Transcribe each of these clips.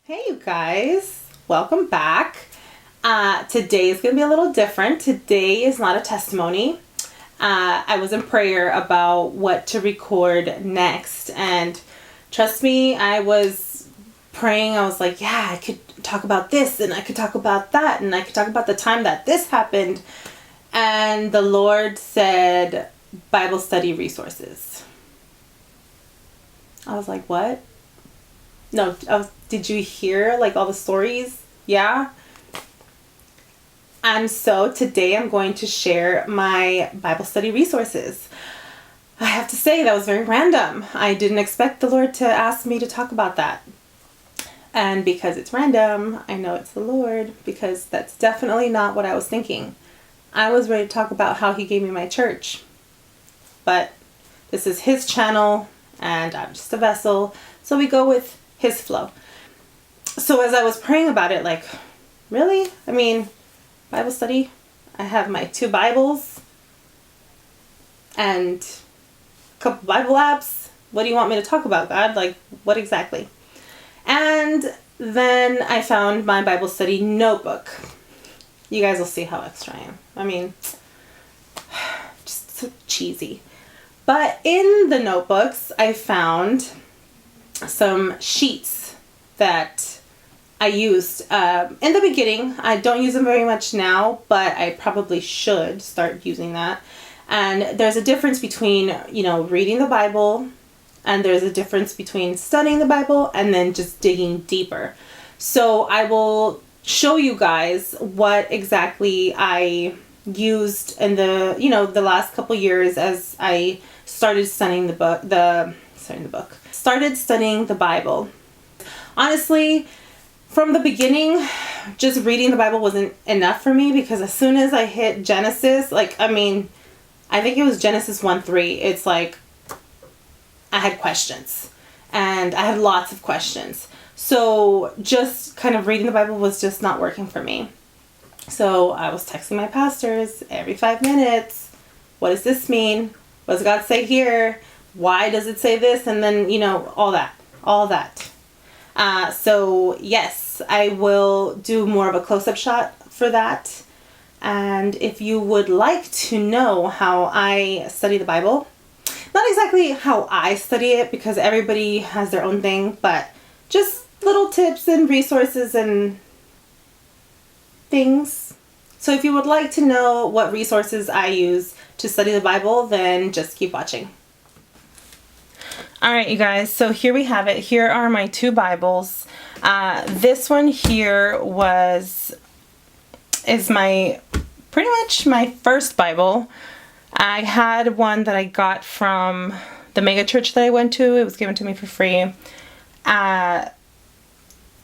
Hey you guys, welcome back. Today is going to be a little different. Today is not a testimony. I was in prayer about what to record next, and trust me, I was praying. I was like, yeah, I could talk about this, and I could talk about that, and I could talk about the time that this happened. And the Lord said, Bible study resources. I was like, what? No, did you hear like all the stories? Yeah. And so today I'm going to share my Bible study resources. I have to say that was very random. I didn't expect the Lord to ask me to talk about that. And because it's random, I know it's the Lord, because that's definitely not what I was thinking. I was ready to talk about how He gave me my church. But this is His channel and I'm just a vessel. So we go with His flow. So as I was praying about it, like, really? I mean, Bible study? I have my 2 Bibles and a couple Bible apps. What do you want me to talk about, God? Like, what exactly? And then I found my Bible study notebook. You guys will see how extra I am. I mean, just so cheesy. But in the notebooks, I found some sheets that I used in the beginning. I don't use them very much now, but I probably should start using that. And there's a difference between, reading the Bible, and there's a difference between studying the Bible and then just digging deeper. So I will show you guys what exactly I used in the last couple years as I started studying started studying the Bible. Honestly, from the beginning, just reading the Bible wasn't enough for me, because as soon as I hit Genesis, I think it was Genesis 1:3, it's like I had questions, and I had lots of questions. So just kind of reading the Bible was just not working for me. So I was texting my pastors every 5 minutes. What does this mean? What does God say here? Why does it say this? And then, all that. So yes, I will do more of a close-up shot for that. And if you would like to know how I study the Bible, not exactly how I study it, because everybody has their own thing, but just little tips and resources and things. So if you would like to know what resources I use to study the Bible, then just keep watching. All right, you guys, so here we have it. Here are my 2 Bibles. This one here is pretty much my first Bible. I had one that I got from the mega church that I went to. It was given to me for free. I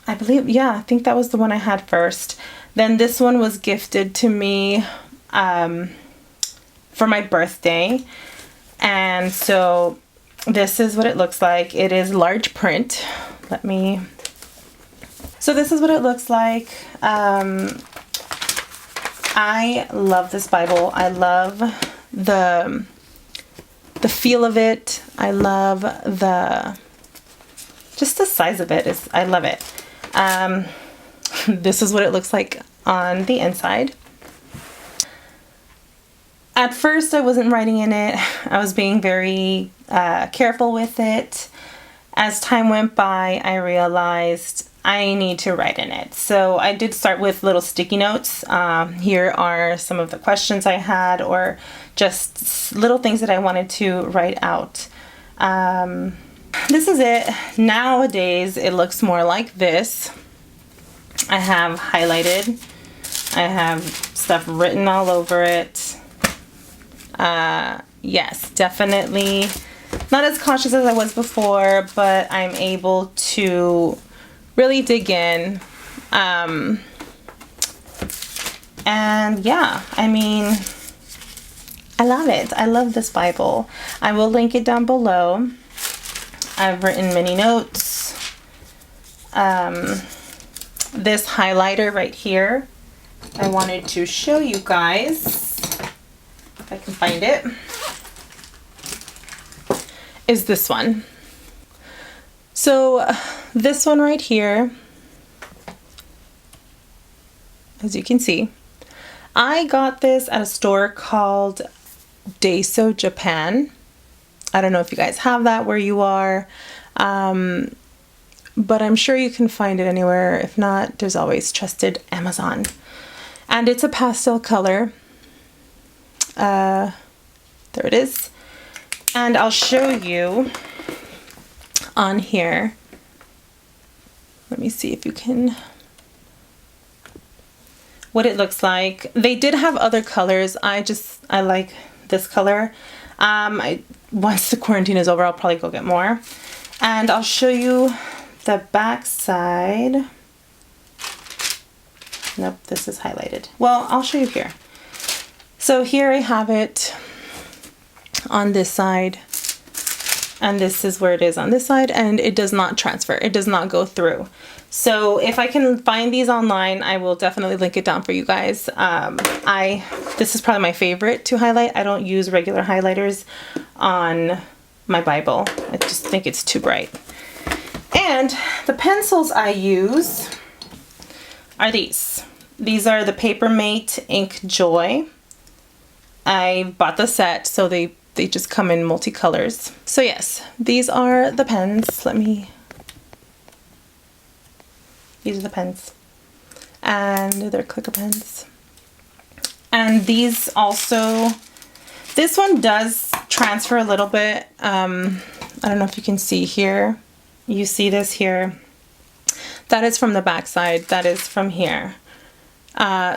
think that was the one I had first. Then this one was gifted to me for my birthday. And so this is what it looks like. It is large print. So this is what it looks like. I love this Bible. I love the feel of it. I love just the size of it. I love it. This is what it looks like on the inside. At first, I wasn't writing in it. I was being very careful with it. As time went by, I realized I need to write in it. So I did start with little sticky notes. Here are some of the questions I had, or just little things that I wanted to write out. This is it. Nowadays, it looks more like this. I have highlighted. I have stuff written all over it. Yes, definitely not as cautious as I was before, but I'm able to really dig in. And yeah, I love it. I love this Bible. I will link it down below. I've written many notes. This highlighter right here, I wanted to show you guys, if I can find it, is this one. So this one right here as you can see. I got this at a store called Daiso Japan. I don't know if you guys have that where you are, but I'm sure you can find it anywhere. If not, there's always trusted Amazon. And it's a pastel color. There it is. And I'll show you on here. Let me see if you can, what it looks like. They did have other colors. I like this color. Once the quarantine is over, I'll probably go get more. And I'll show you the back side. Nope, this is highlighted. Well, I'll show you here. So here I have it on this side, and this is where it is on this side, and it does not transfer. It does not go through. So if I can find these online, I will definitely link it down for you guys. This is probably my favorite to highlight. I don't use regular highlighters on my Bible. I just think it's too bright. And the pencils I use are these. These are the Papermate Ink Joy. I bought the set, so they just come in multicolors. So yes, these are the pens. These are the pens. And they're clicker pens. And these also, this one does transfer a little bit. I don't know if you can see here. You see this here. That is from the back side. That is from here.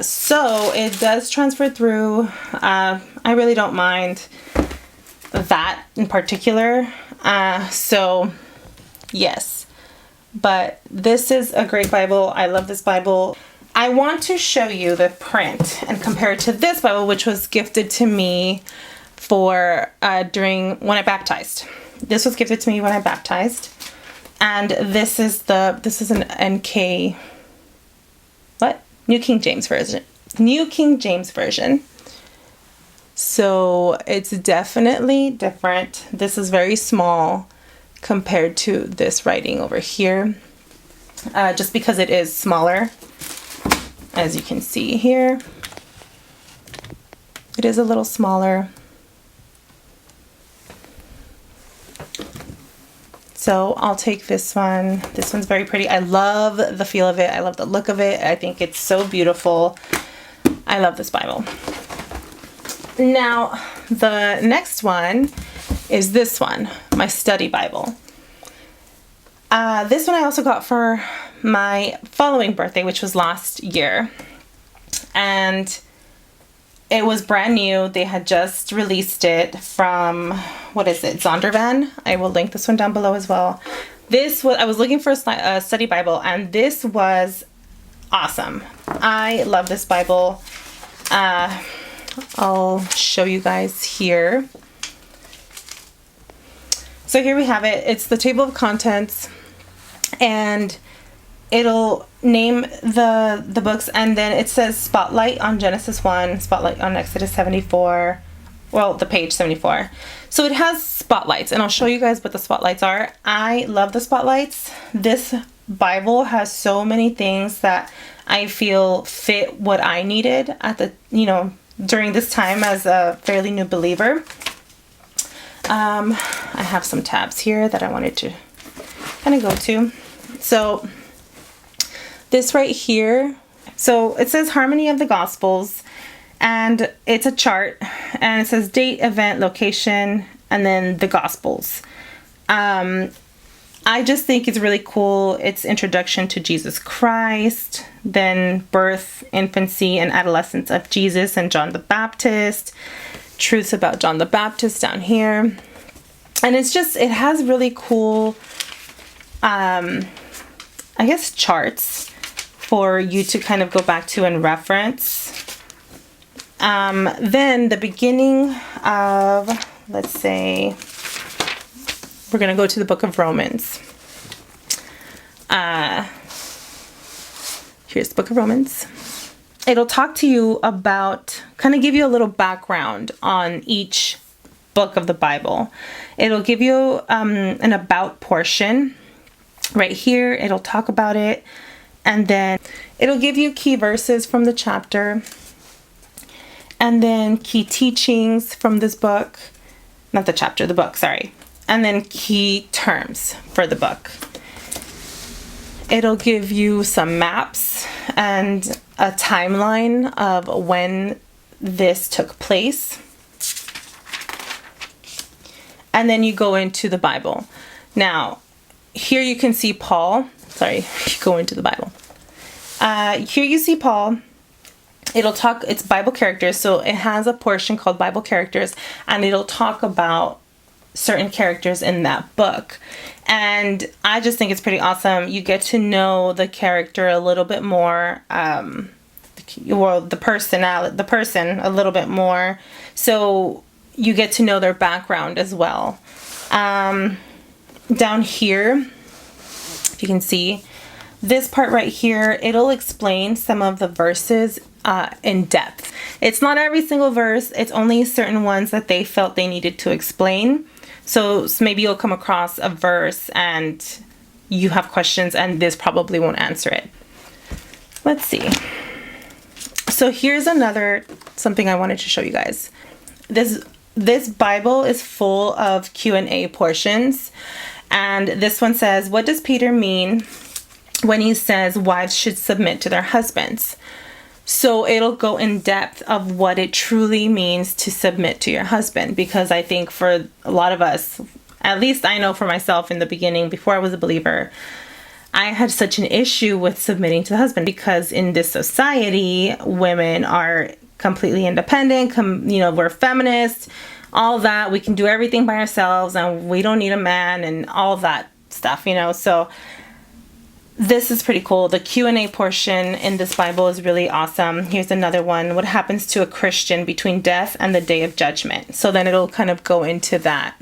So it does transfer through. I really don't mind that in particular. So yes, but this is a great Bible. I love this Bible. I want to show you the print and compare it to this Bible, which was gifted to me for when I baptized. This was gifted to me when I baptized, and this is an NK, New King James Version. New King James Version. So it's definitely different. This is very small compared to this writing over here, just because it is smaller. As you can see here, it is a little smaller. So I'll take this one. This one's very pretty. I love the feel of it. I love the look of it. I think it's so beautiful. I love this Bible. Now, the next one is this one, my study Bible. This one I also got for my following birthday, which was last year. And it was brand new. They had just released it from, Zondervan. I will link this one down below as well. I was looking for a study Bible, and this was awesome. I love this Bible. I'll show you guys here. So here we have it. It's the table of contents, and it'll name the books, and then it says Spotlight on Genesis 1, Spotlight on Exodus 74, well, the page 74. So it has spotlights, and I'll show you guys what the spotlights are. I love the spotlights. This Bible has so many things that I feel fit what I needed during this time as a fairly new believer. I have some tabs here that I wanted to kind of go to. So this right here, so it says Harmony of the Gospels, and it's a chart, and it says date, event, location, and then the Gospels. I just think it's really cool. It's introduction to Jesus Christ, then birth, infancy, and adolescence of Jesus and John the Baptist, truths about John the Baptist down here. And it has really cool, charts for you to kind of go back to and reference. Then the beginning of, let's say, we're going to go to the book of Romans. Here's the book of Romans. It'll talk to you about, kind of give you a little background on each book of the Bible. It'll give you an about portion. Right here, it'll talk about it. And then it'll give you key verses from the chapter. And then key teachings from this book. Not the chapter, the book, sorry. And then key terms for the book. It'll give you some maps and a timeline of when this took place. And then you go into the Bible. Now, here you can see Paul. Sorry, go into the Bible. Here you see Paul. It'll talk, it's Bible characters, so it has a portion called Bible characters, and it'll talk about certain characters in that book. And I just think it's pretty awesome. You get to know the character a little bit more, the person a little bit more, so you get to know their background as well. Down here, if you can see, this part right here, it'll explain some of the verses in depth. It's not every single verse, it's only certain ones that they felt they needed to explain. So maybe you'll come across a verse and you have questions and this probably won't answer it. Let's see. So here's something I wanted to show you guys. This Bible is full of Q&A portions. And this one says, what does Peter mean when he says wives should submit to their husbands? So it'll go in depth of what it truly means to submit to your husband, because I think for a lot of us, at least I know for myself in the beginning, before I was a believer, I had such an issue with submitting to the husband, because in this society, women are completely independent, we're feminists, all that, we can do everything by ourselves and we don't need a man and all that stuff, so this is pretty cool. The Q&A portion in this Bible is really awesome. Here's another one. What happens to a Christian between death and the day of judgment? So then it'll kind of go into that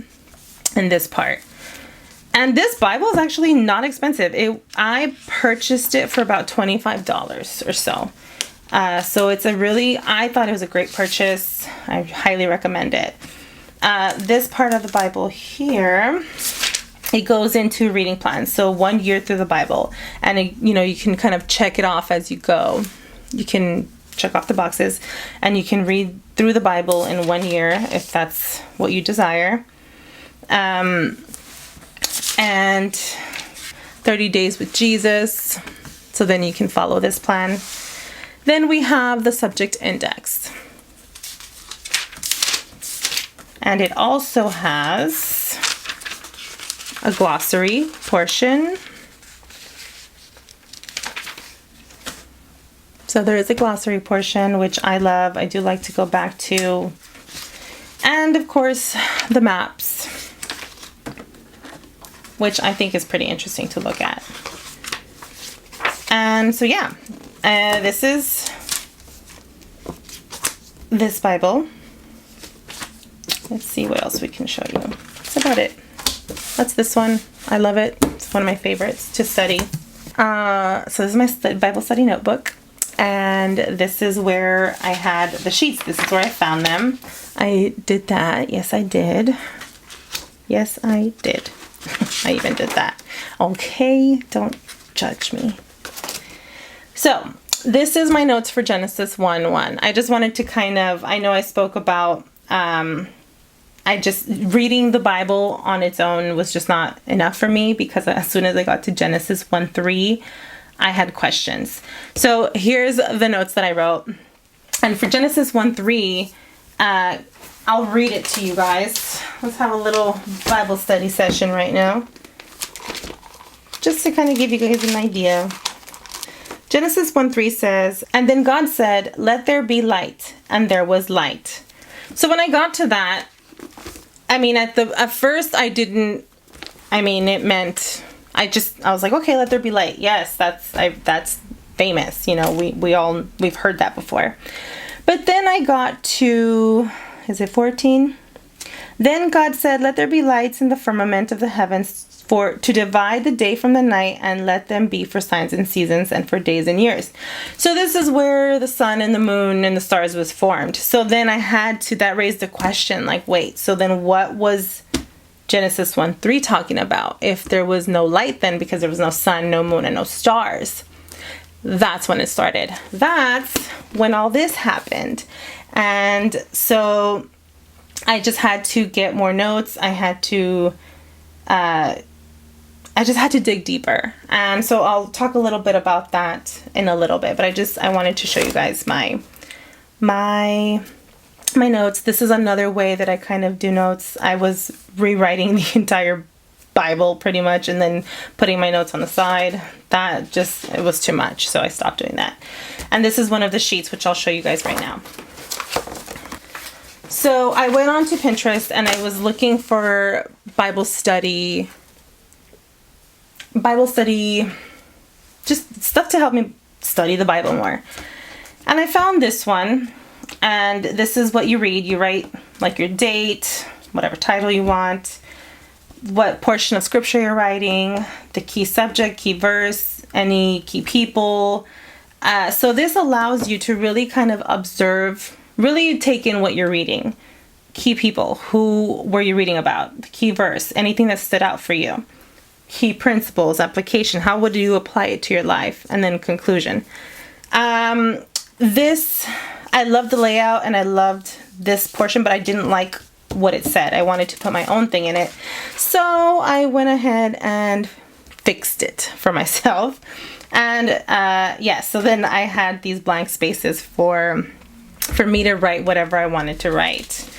in this part. And this Bible is actually not expensive. I purchased it for about $25 or so. So I thought it was a great purchase. I highly recommend it. This part of the Bible here, it goes into reading plans. So 1 year through the Bible, and you can kind of check it off as you go. You can check off the boxes and you can read through the Bible in 1 year if that's what you desire. And 30 days with Jesus. So then you can follow this plan. Then we have the subject index. And it also has a glossary portion. So there is a glossary portion, which I love. I do like to go back to. And of course, the maps, which I think is pretty interesting to look at. And so yeah, this is this Bible. Let's see what else we can show you. That's about it. That's this one. I love it. It's one of my favorites to study. So this is my Bible study notebook. And this is where I had the sheets. This is where I found them. I did that. Yes, I did. Yes, I did. I even did that. Okay, don't judge me. So this is my notes for Genesis 1:1. I just wanted to I know I spoke about, reading the Bible on its own was just not enough for me, because as soon as I got to Genesis 1:3, I had questions. So here's the notes that I wrote. And for Genesis 1:3, I'll read it to you guys. Let's have a little Bible study session right now, just to kind of give you guys an idea. Genesis 1:3 says, "And then God said, 'Let there be light,' and there was light." So when I got to that, at first I didn't, it meant, I was like, okay, let there be light. Yes, that's famous. We've heard that before. But then I got to, is it 14? Then God said, "Let there be lights in the firmament of the heavens to divide the day from the night, and let them be for signs and seasons and for days and years." So this is where the sun and the moon and the stars was formed. So then that raised the question, like, wait, so then what was Genesis 1:3 talking about if there was no light then, because there was no sun, no moon, and no stars? that's when it started. That's when all this happened. And so I just had to get more notes. I just had to dig deeper. And so I'll talk a little bit about that in a little bit, but I wanted to show you guys my notes. This is another way that I kind of do notes. I was rewriting the entire Bible pretty much and then putting my notes on the side. It was too much, so I stopped doing that. And this is one of the sheets, which I'll show you guys right now. So I went on to Pinterest and I was looking for Bible study, just stuff to help me study the Bible more. And I found this one, and this is what you read. You write like your date, whatever title you want, what portion of scripture you're writing, the key subject, key verse, any key people. So this allows you to really kind of observe, really take in what you're reading. Key people, who were you reading about? The key verse, anything that stood out for you. Key principles, application, how would you apply it to your life? And then conclusion. I loved the layout and I loved this portion, but I didn't like what it said. I wanted to put my own thing in it. So I went ahead and fixed it for myself. And so then I had these blank spaces for me to write whatever I wanted to write.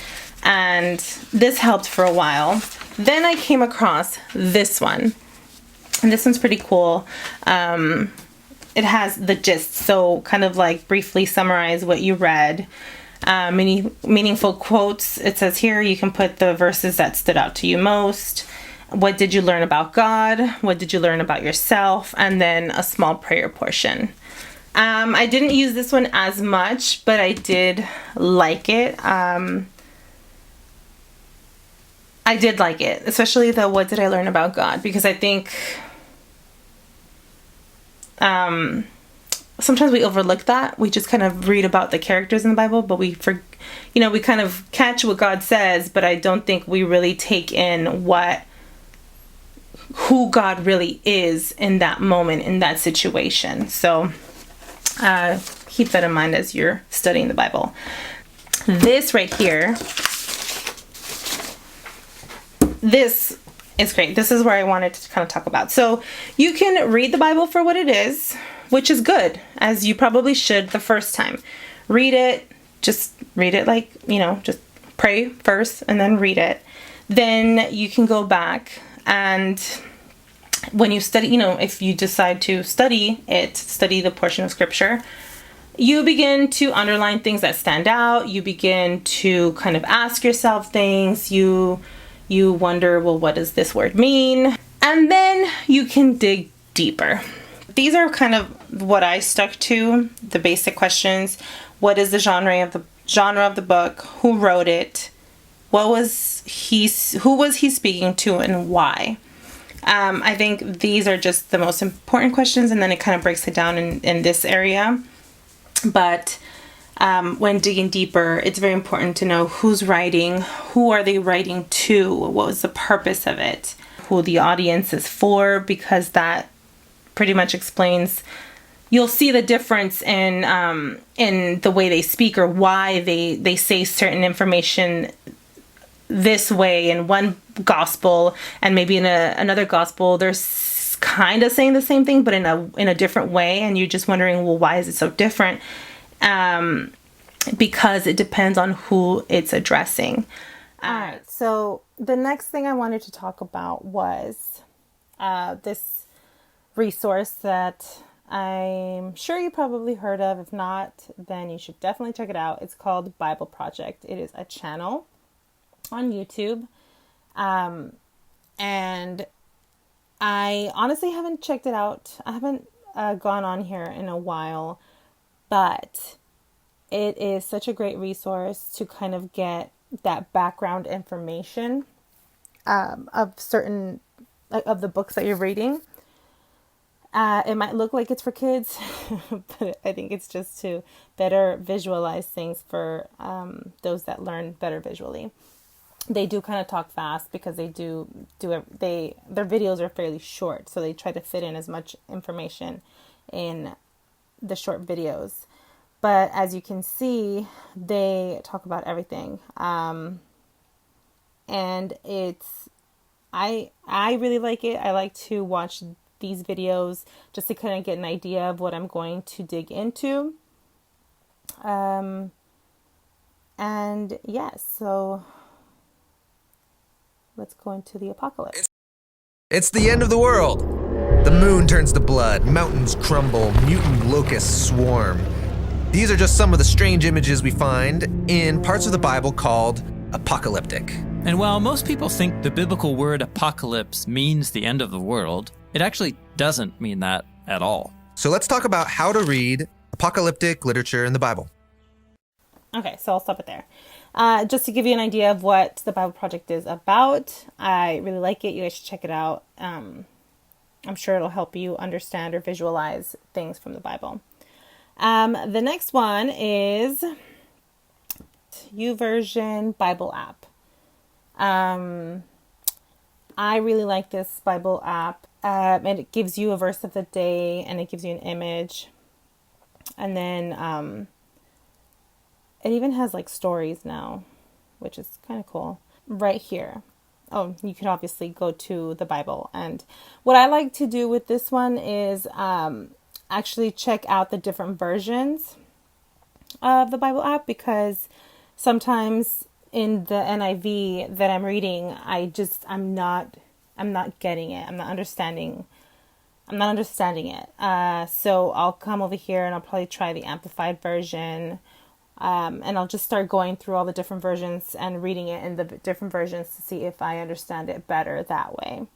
And this helped for a while. Then I came across this one. And this one's pretty cool. It has the gist, so kind of like briefly summarize what you read. Meaningful quotes. It says here you can put the verses that stood out to you most. What did you learn about God? What did you learn about yourself? And then a small prayer portion. I didn't use this one as much, but I did like it. I did like it, especially the what did I learn about God? Because I think sometimes we overlook that. We just kind of read about the characters in the Bible, but we kind of catch what God says, but I don't think we really take in who God really is in that moment, in that situation. So keep that in mind as you're studying the Bible. This right here, this is great. This is where I wanted to kind of talk about. So you can read the Bible for what it is, which is good, as you probably should the first time. Read it, just read it like, just pray first and then read it. Then you can go back and when you study, if you decide to study the portion of scripture, you begin to underline things that stand out. You begin to kind of ask yourself things. You wonder, well, what does this word mean? And then you can dig deeper. These are kind of what I stuck to, the basic questions. What is the genre of the book? Who wrote it? Who was he speaking to and why? I think these are just the most important questions, and then it kind of breaks it down in this area. But when digging deeper, it's very important to know who's writing, who are they writing to, what was the purpose of it, who the audience is for, because that pretty much explains. You'll see the difference in the way they speak or why they say certain information this way in one gospel, and maybe in another gospel they're kind of saying the same thing but in a different way, and you're just wondering, well, why is it so different? Because it depends on who it's addressing. Alright, so the next thing I wanted to talk about was this resource that I'm sure you probably heard of. If not, then you should definitely check it out. It's called Bible Project. It is a channel on YouTube. And I honestly haven't checked it out. I haven't gone on here in a while, but it is such a great resource to kind of get that background information of certain of the books that you're reading. It might look like it's for kids, but I think it's just to better visualize things for those that learn better visually. They do kind of talk fast because their videos are fairly short, so they try to fit in as much information in the short videos. But as you can see, they talk about everything. And I really like it. I like to watch these videos just to kind of get an idea of what I'm going to dig into. And yes, so let's go into the apocalypse. It's the end of the world. The moon turns to blood, mountains crumble, mutant locusts swarm. These are just some of the strange images we find in parts of the Bible called apocalyptic. And while most people think the biblical word apocalypse means the end of the world, it actually doesn't mean that at all. So let's talk about how to read apocalyptic literature in the Bible. Okay, so I'll stop it there. Just to give you an idea of what the Bible Project is about. I really like it. You guys should check it out. I'm sure it'll help you understand or visualize things from the Bible. The next one is YouVersion Bible app. I really like this Bible app. And it gives you a verse of the day, and it gives you an image. And then it even has like stories now, which is kind of cool. Right here. Oh, you could obviously go to the Bible. And what I like to do with this one is actually check out the different versions of the Bible app, because sometimes in the NIV that I'm reading, I'm not getting it. I'm not understanding it. So I'll come over here and I'll probably try the amplified version. And I'll just start going through all the different versions and reading it in the different versions to see if I understand it better that way.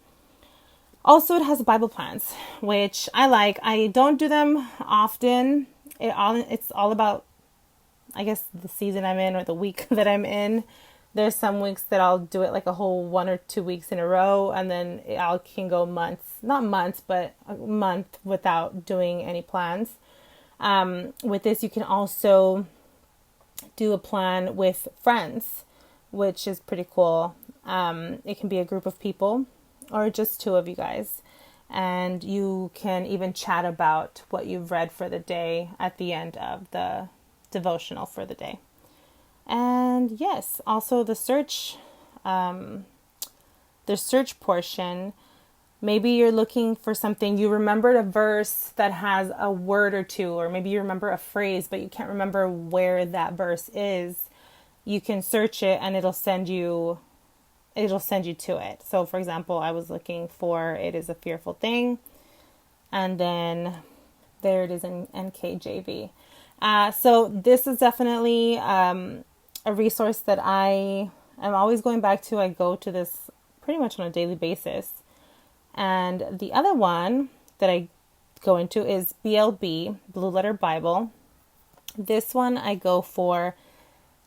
Also, it has Bible plans, which I like. I don't do them often. It's all about, I guess, the season I'm in or the week that I'm in. There's some weeks that I'll do it like a whole 1 or 2 weeks in a row, and then I can go not months, but a month without doing any plans. With this, you can also do a plan with friends, which is pretty cool. It can be a group of people or just 2 of you guys, and you can even chat about what you've read for the day at the end of the devotional for the day. And yes, also the search portion. Maybe you're looking for something, you remembered a verse that has a word or two, or maybe you remember a phrase, but you can't remember where that verse is. You can search it and it'll send you to it. So for example, I was looking for "it is a fearful thing," and then there it is in NKJV. So this is definitely a resource that I am always going back to. I go to this pretty much on a daily basis. And the other one that I go into is BLB, Blue Letter Bible. This one I go for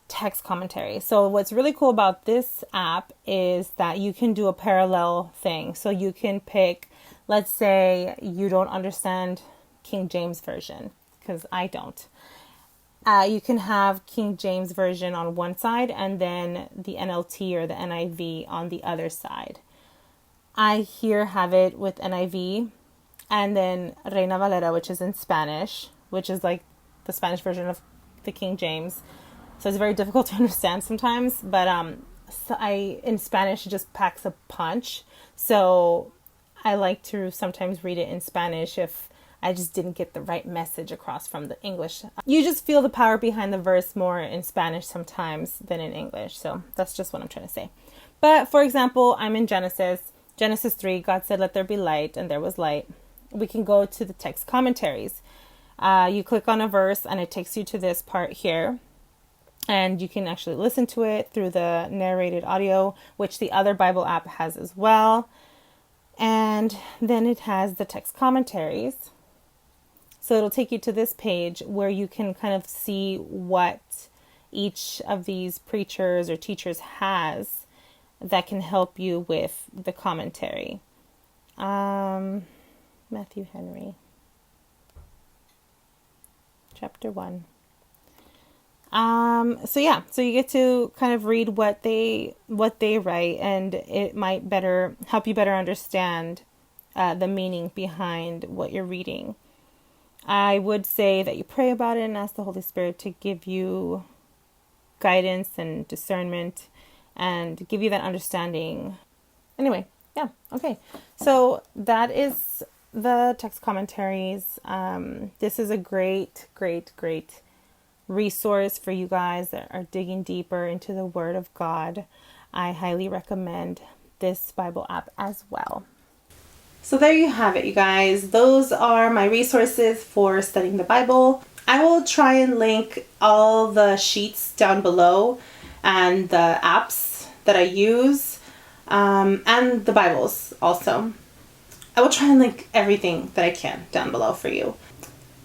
text commentary. So what's really cool about this app is that you can do a parallel thing. So you can pick, let's say you don't understand King James Version, because I don't. You can have King James Version on one side and then the NLT or the NIV on the other side. I here have it with NIV and then Reina Valera, which is in Spanish, which is like the Spanish version of the King James. So it's very difficult to understand sometimes, but in Spanish it just packs a punch. So I like to sometimes read it in Spanish if I just didn't get the right message across from the English. You just feel the power behind the verse more in Spanish sometimes than in English. So that's just what I'm trying to say. But for example, I'm in Genesis 3, God said, "Let there be light," and there was light. We can go to the text commentaries. You click on a verse and it takes you to this part here. And you can actually listen to it through the narrated audio, which the other Bible app has as well. And then it has the text commentaries. So it'll take you to this page where you can kind of see what each of these preachers or teachers has that can help you with the commentary. Matthew Henry, chapter 1. So you get to kind of read what they write, and it might help you better understand the meaning behind what you're reading. I would say that you pray about it and ask the Holy Spirit to give you guidance and discernment and give you that understanding. Anyway, yeah, okay. So that is the text commentaries. This is a great resource for you guys that are digging deeper into the Word of God. I highly recommend this Bible app as well. So there you have it, you guys. Those are my resources for studying the Bible. I will try and link all the sheets down below and the apps that I use, and the Bibles also. I will try and link everything that I can down below for you.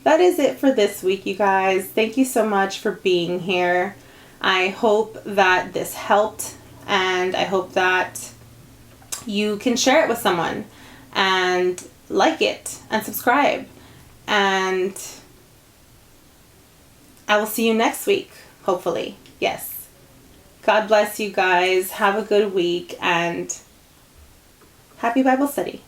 That is it for this week, you guys. Thank you so much for being here. I hope that this helped, and I hope that you can share it with someone and like it and subscribe. And I will see you next week, hopefully. Yes. God bless you guys. Have a good week and happy Bible study.